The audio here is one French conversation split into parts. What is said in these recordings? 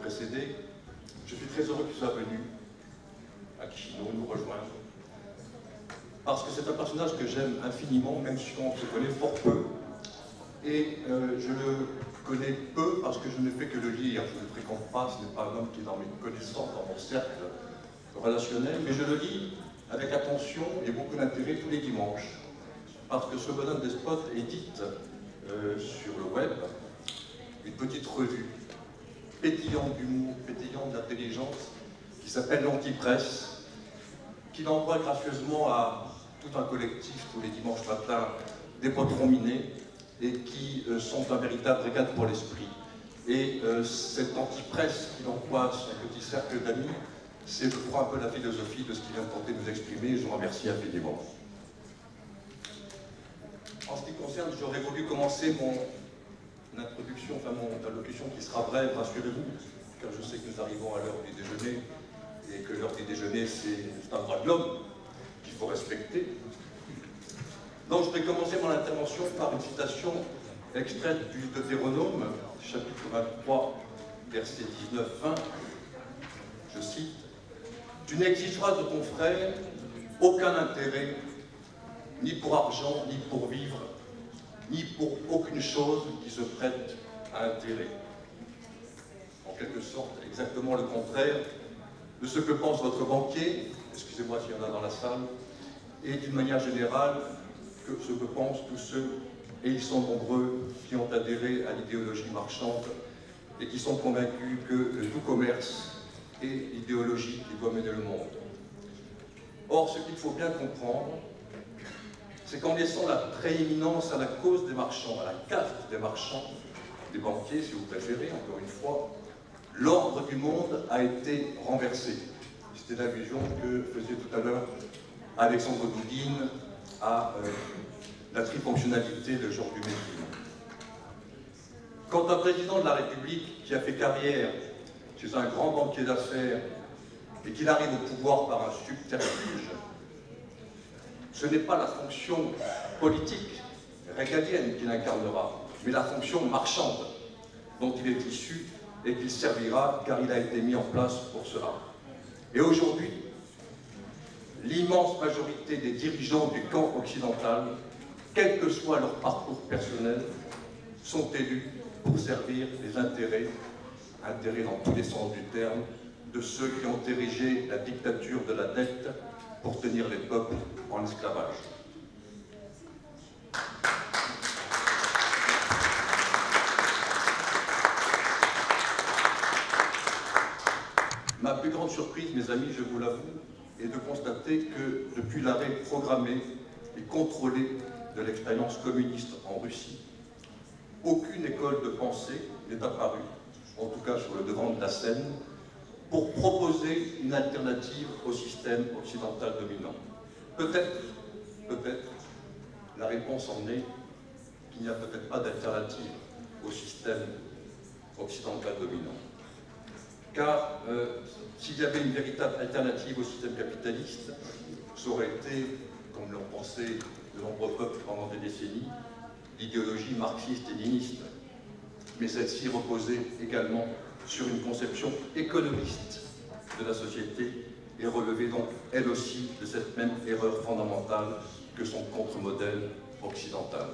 précédé. Je suis très heureux qu'il soit venu à Chisinau nous rejoindre, parce que c'est un personnage que j'aime infiniment, même si on se connaît fort peu. Et je le connais peu parce que je ne fais que le lire, je ne le fréquente pas, ce n'est pas un homme qui est dans mes connaissances, dans mon cercle relationnel, mais je le lis avec attention et beaucoup d'intérêt tous les dimanches, parce que ce bonhomme despote édite sur le web une petite revue pétillante d'humour, pétillante d'intelligence, qui s'appelle l'Antipresse, qui l'envoie gracieusement à tout un collectif tous les dimanches matins des potrons minés et qui sont un véritable régal pour l'esprit. Et cette Antipresse qu'il envoie à son petit cercle d'amis, c'est, je crois, un peu la philosophie de ce qu'il vient de tenter de nous exprimer, et je vous remercie infiniment. En ce qui concerne, j'aurais voulu commencer mon introduction, enfin mon allocution qui sera brève, rassurez-vous, car je sais que nous arrivons à l'heure du déjeuner, et que l'heure du déjeuner, c'est un droit de l'homme qu'il faut respecter. Donc je vais commencer mon intervention par une citation extraite du Deutéronome, chapitre 23, verset 19-20. Je cite: « Tu n'exigeras de ton frère aucun intérêt, ni pour argent, ni pour vivre, ni pour aucune chose qui se prête à intérêt. » En quelque sorte, exactement le contraire de ce que pense votre banquier, excusez-moi s'il y en a dans la salle, et d'une manière générale, que ce que pensent tous ceux, et ils sont nombreux, qui ont adhéré à l'idéologie marchande et qui sont convaincus que le tout commerce est l'idéologie qui doit mener le monde. Or, ce qu'il faut bien comprendre, c'est qu'en laissant la prééminence à la cause des marchands, à la carte des marchands, des banquiers si vous préférez, encore une fois, l'ordre du monde a été renversé. C'était l'allusion que faisait tout à l'heure Alexandre Douguine à la trifonctionnalité de Georges Dumézil. Quand un président de la République qui a fait carrière chez un grand banquier d'affaires et qu'il arrive au pouvoir par un subterfuge, ce n'est pas la fonction politique régalienne qu'il incarnera, mais la fonction marchande dont il est issu et qu'il servira car il a été mis en place pour cela. Et aujourd'hui, l'immense majorité des dirigeants du camp occidental, quel que soit leur parcours personnel, sont élus pour servir les intérêts dans tous les sens du terme, de ceux qui ont érigé la dictature de la dette pour tenir les peuples en esclavage. Ma plus grande surprise, mes amis, je vous l'avoue, est de constater que depuis l'arrêt programmé et contrôlé de l'expérience communiste en Russie, aucune école de pensée n'est apparue, en tout cas sur le devant de la scène, pour proposer une alternative au système occidental dominant. Peut-être, la réponse en est qu'il n'y a peut-être pas d'alternative au système occidental dominant. Car s'il y avait une véritable alternative au système capitaliste, ça aurait été, comme l'ont pensé de nombreux peuples pendant des décennies, l'idéologie marxiste-léniniste. Mais celle-ci reposait également sur une conception économiste de la société et relevait donc, elle aussi, de cette même erreur fondamentale que son contre-modèle occidental.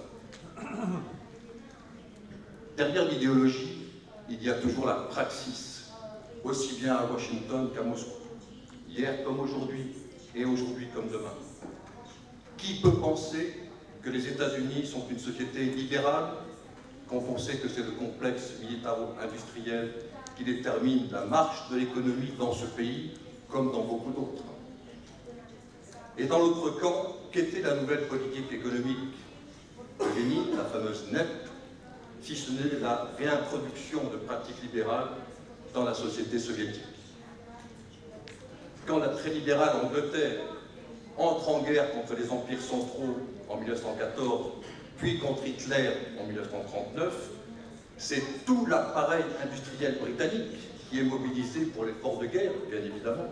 Derrière l'idéologie, il y a toujours la praxis, aussi bien à Washington qu'à Moscou, hier comme aujourd'hui, et aujourd'hui comme demain. Qui peut penser que les États-Unis sont une société libérale quand on sait que c'est le complexe militaro-industriel qui détermine la marche de l'économie dans ce pays, comme dans beaucoup d'autres? Et dans l'autre camp, qu'était la nouvelle politique économique de Lénine, la fameuse NEP, si ce n'est la réintroduction de pratiques libérales dans la société soviétique? Quand la très libérale Angleterre entre en guerre contre les empires centraux en 1914, puis contre Hitler en 1939, c'est tout l'appareil industriel britannique qui est mobilisé pour l'effort de guerre, bien évidemment.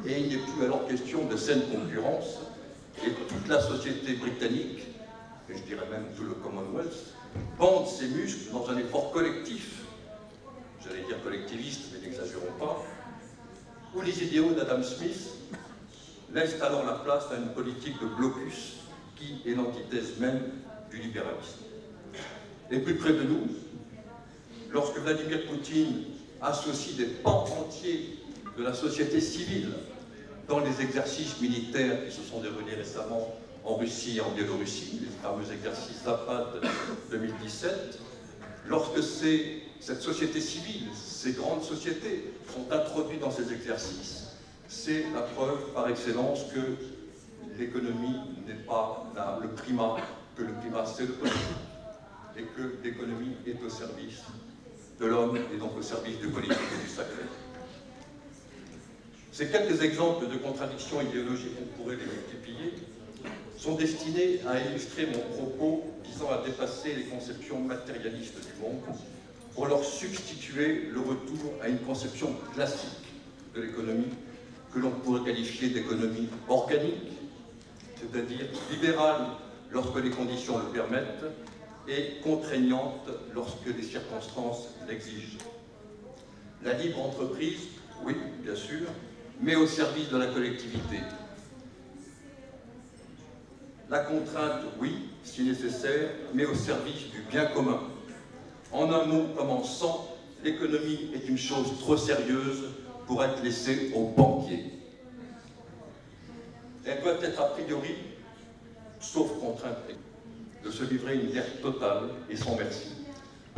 Et il n'est plus alors question de saine concurrence, et toute la société britannique, et je dirais même tout le Commonwealth, bande ses muscles dans un effort collectif, j'allais dire n'exagérons pas, où les idéaux d'Adam Smith laissent alors la place à une politique de blocus qui est l'antithèse même du libéralisme. Et plus près de nous, lorsque Vladimir Poutine associe des pans entiers de la société civile dans les exercices militaires qui se sont déroulés récemment en Russie et en Biélorussie, les fameux exercices Zapad 2017, lorsque cette société civile, ces grandes sociétés sont introduites dans ces exercices, c'est la preuve par excellence que l'économie n'est pas le primat, que le primat c'est le politique, et que l'économie est au service de l'homme et donc au service du politique et du sacré. Ces quelques exemples de contradictions idéologiques, on pourrait les multiplier, sont destinés à illustrer mon propos visant à dépasser les conceptions matérialistes du monde pour leur substituer le retour à une conception classique de l'économie que l'on pourrait qualifier d'économie organique, c'est-à-dire libérale lorsque les conditions le permettent et contraignante lorsque les circonstances l'exigent. La libre entreprise, oui, bien sûr, mais au service de la collectivité. La contrainte, oui, si nécessaire, mais au service du bien commun. En un mot comme en 100, l'économie est une chose trop sérieuse pour être laissée aux banquiers. Elle doit être a priori, sauf contrainte, de se livrer une guerre totale et sans merci.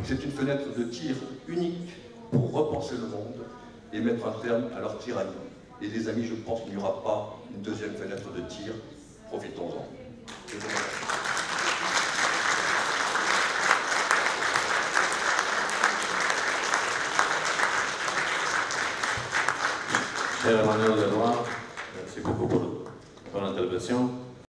C'est une fenêtre de tir unique pour repenser le monde et mettre un terme à leur tyrannie. Et les amis, je pense qu'il n'y aura pas une deuxième fenêtre de tir. Profitons-en. Cher Emmanuel Leroy, merci beaucoup pour ton intervention.